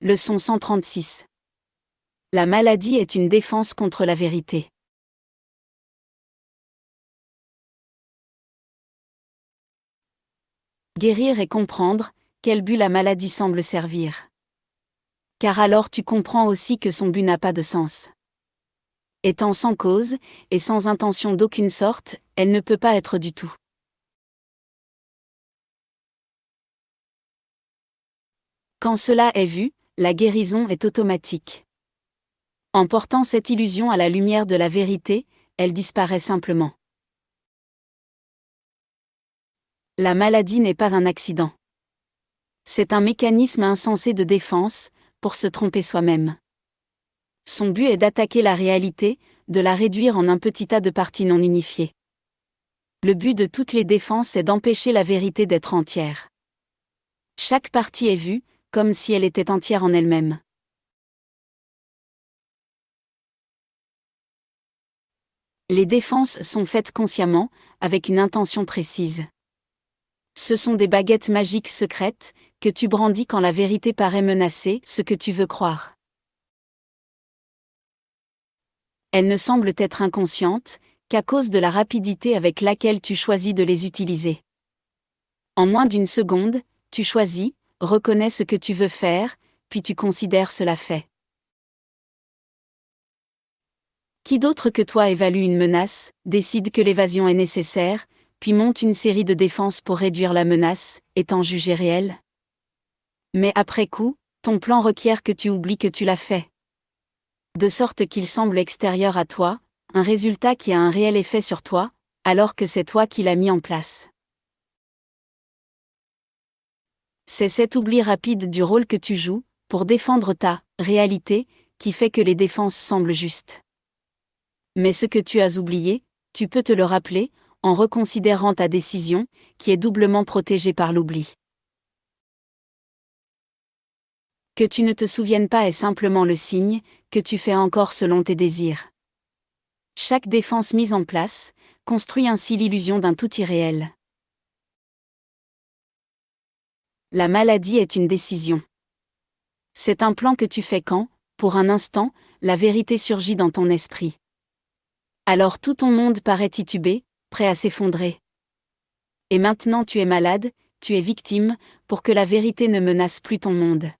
Leçon 136. La maladie est une défense contre la vérité. Guérir et comprendre, quel but la maladie semble servir. Car alors tu comprends aussi que son but n'a pas de sens. Étant sans cause, et sans intention d'aucune sorte, elle ne peut pas être du tout. Quand cela est vu, la guérison est automatique. En portant cette illusion à la lumière de la vérité, elle disparaît simplement. La maladie n'est pas un accident. C'est un mécanisme insensé de défense, pour se tromper soi-même. Son but est d'attaquer la réalité, de la réduire en un petit tas de parties non unifiées. Le but de toutes les défenses est d'empêcher la vérité d'être entière. Chaque partie est vue, comme si elle était entière en elle-même. Les défenses sont faites consciemment, avec une intention précise. Ce sont des baguettes magiques secrètes, que tu brandis quand la vérité paraît menacer ce que tu veux croire. Elles ne semblent être inconscientes, qu'à cause de la rapidité avec laquelle tu choisis de les utiliser. En moins d'une seconde, tu choisis, reconnais ce que tu veux faire, puis tu considères cela fait. Qui d'autre que toi évalue une menace, décide que l'évasion est nécessaire, puis monte une série de défenses pour réduire la menace, étant jugée réelle? Mais après coup, ton plan requiert que tu oublies que tu l'as fait. De sorte qu'il semble extérieur à toi, un résultat qui a un réel effet sur toi, alors que c'est toi qui l'as mis en place. C'est cet oubli rapide du rôle que tu joues, pour défendre ta réalité, qui fait que les défenses semblent justes. Mais ce que tu as oublié, tu peux te le rappeler, en reconsidérant ta décision, qui est doublement protégée par l'oubli. Que tu ne te souviennes pas est simplement le signe, que tu fais encore selon tes désirs. Chaque défense mise en place, construit ainsi l'illusion d'un tout irréel. La maladie est une décision. C'est un plan que tu fais quand, pour un instant, la vérité surgit dans ton esprit. Alors tout ton monde paraît titubé, prêt à s'effondrer. Et maintenant tu es malade, tu es victime, pour que la vérité ne menace plus ton monde.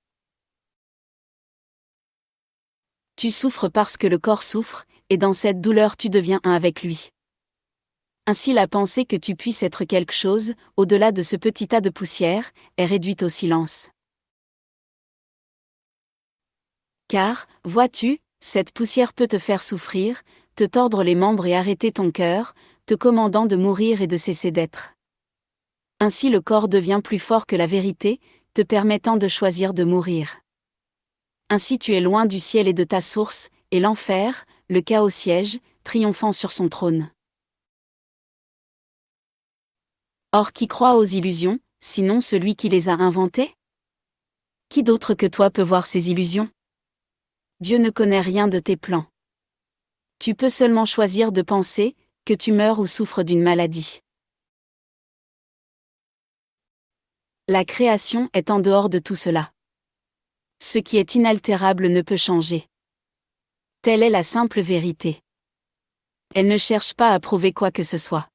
Tu souffres parce que le corps souffre, et dans cette douleur tu deviens un avec lui. Ainsi la pensée que tu puisses être quelque chose, au-delà de ce petit tas de poussière, est réduite au silence. Car, vois-tu, cette poussière peut te faire souffrir, te tordre les membres et arrêter ton cœur, te commandant de mourir et de cesser d'être. Ainsi le corps devient plus fort que la vérité, te permettant de choisir de mourir. Ainsi tu es loin du ciel et de ta source, et l'enfer, le chaos siège, triomphant sur son trône. Or qui croit aux illusions, sinon celui qui les a inventées? Qui d'autre que toi peut voir ces illusions? Dieu ne connaît rien de tes plans. Tu peux seulement choisir de penser, que tu meurs ou souffres d'une maladie. La création est en dehors de tout cela. Ce qui est inaltérable ne peut changer. Telle est la simple vérité. Elle ne cherche pas à prouver quoi que ce soit.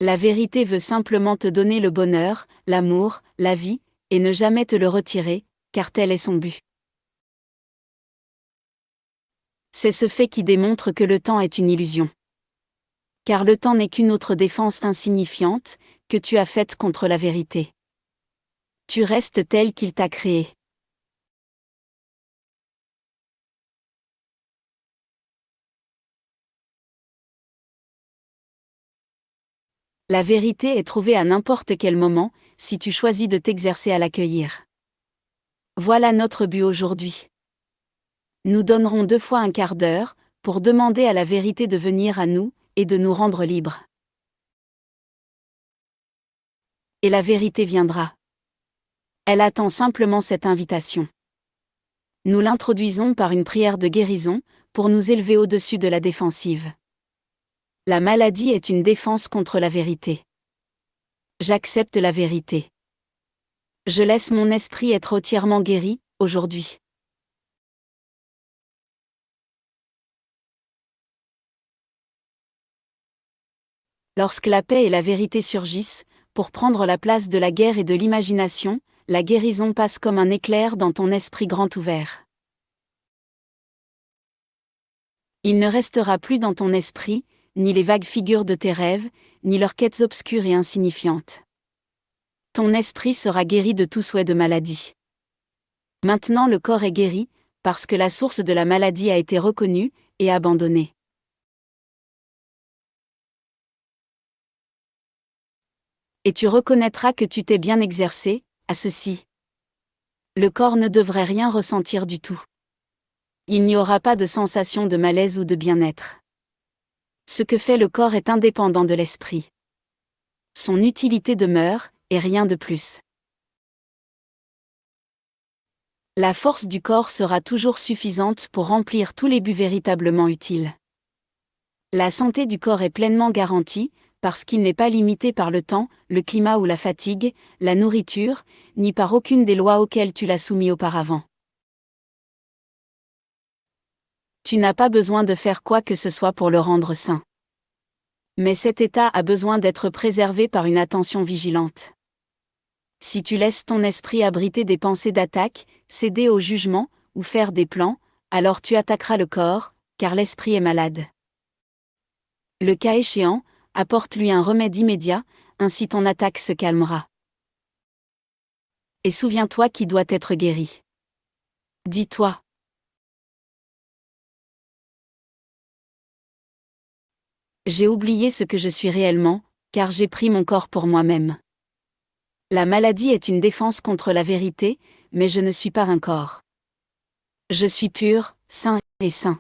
La vérité veut simplement te donner le bonheur, l'amour, la vie, et ne jamais te le retirer, car tel est son but. C'est ce fait qui démontre que le temps est une illusion. Car le temps n'est qu'une autre défense insignifiante, que tu as faite contre la vérité. Tu restes tel qu'il t'a créé. La vérité est trouvée à n'importe quel moment, si tu choisis de t'exercer à l'accueillir. Voilà notre but aujourd'hui. Nous donnerons 2 fois un quart d'heure, pour demander à la vérité de venir à nous, et de nous rendre libres. Et la vérité viendra. Elle attend simplement cette invitation. Nous l'introduisons par une prière de guérison, pour nous élever au-dessus de la défensive. La maladie est une défense contre la vérité. J'accepte la vérité. Je laisse mon esprit être entièrement guéri, aujourd'hui. Lorsque la paix et la vérité surgissent, pour prendre la place de la guerre et de l'imagination, la guérison passe comme un éclair dans ton esprit grand ouvert. Il ne restera plus dans ton esprit, ni les vagues figures de tes rêves, ni leurs quêtes obscures et insignifiantes. Ton esprit sera guéri de tout souhait de maladie. Maintenant le corps est guéri, parce que la source de la maladie a été reconnue et abandonnée. Et tu reconnaîtras que tu t'es bien exercé, à ceci. Le corps ne devrait rien ressentir du tout. Il n'y aura pas de sensation de malaise ou de bien-être. Ce que fait le corps est indépendant de l'esprit. Son utilité demeure, et rien de plus. La force du corps sera toujours suffisante pour remplir tous les buts véritablement utiles. La santé du corps est pleinement garantie, parce qu'il n'est pas limité par le temps, le climat ou la fatigue, la nourriture, ni par aucune des lois auxquelles tu l'as soumis auparavant. Tu n'as pas besoin de faire quoi que ce soit pour le rendre sain. Mais cet état a besoin d'être préservé par une attention vigilante. Si tu laisses ton esprit abriter des pensées d'attaque, céder au jugement, ou faire des plans, alors tu attaqueras le corps, car l'esprit est malade. Le cas échéant, apporte-lui un remède immédiat, ainsi ton attaque se calmera. Et souviens-toi qui doit être guéri. Dis-toi. J'ai oublié ce que je suis réellement, car j'ai pris mon corps pour moi-même. La maladie est une défense contre la vérité, mais je ne suis pas un corps. Je suis pur, sain et saint.